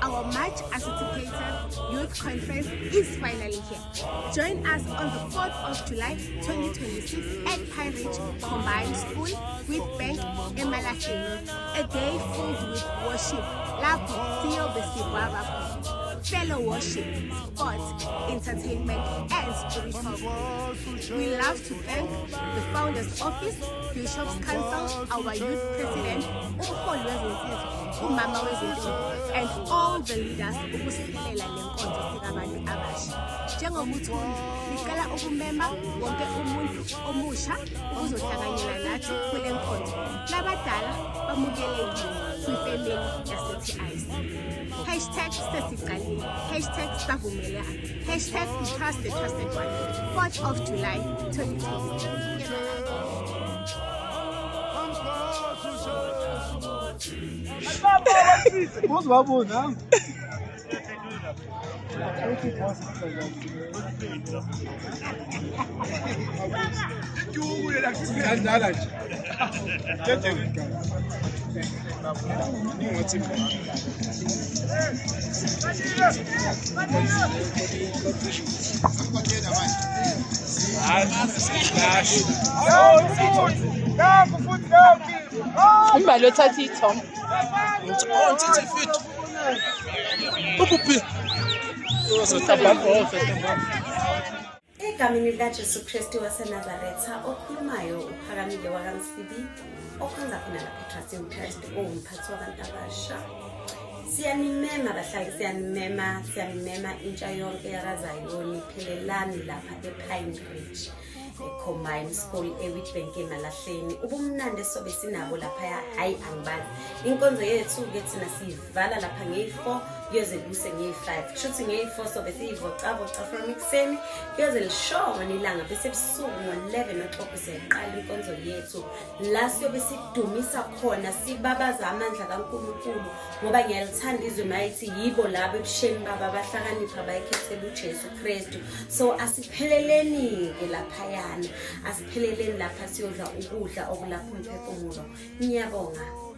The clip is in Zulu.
Our much anticipated youth conference is finally here. Join us on the 4th of July 2026 at Pine Ridge Combined School with Bank Emalahleni. A day filled with worship, fellow worship, sports, entertainment, and spiritual growth. We love to thank the Founders Office, Bishops Council, our youth president, Umama Wezinto, and all the leaders ukusilela lenkonzo sikabantu abasha. Njengomuthuli, licela ukumema wonke umuntu omusha ukuzohlanganyela nathi kule nkonzo. Labadala bamukelekile kwifamily yaseTIC. #sesiqalile, #savumelana, #trust the trusted one. 4th of July 2020. Umbalo uthatha ithombe. Egameni likaJesu Kristu waseNazaretha okhulumayo uphakamile wakamsibi okhonza khona lapha eTrusting Christ owumphathi wabantu abasha. Siyanimema bahlali, siyanimema intsha yonke yakaZayoni, phelelani lapha ePine Ridge Combined School eWitbank eMalahleni. Ubumnandi sobe sinabo lapha, hayi angibazi. Inkonzo yethu ke thina siyivala lapha nge4 yoze kuse nge5. Shuthi nge4 sobe siyivocavoca from ekuseni yoze lishona ilanga bese ebusuku ngo11 o'clock siyayiqala inkonzo yethu. La siyobe sidumisa khona sibabaza amandla kaNkulunkulu ngoba ngiyalithanda izwe mayithi yibo labo ebusheni baba abahlakanipha bayikhethela uJesu Kristu. So asipheleleni ke lapha, asipheleleni lapha siyodla ukudla okulapha umphefumulo. Ngiyabonga.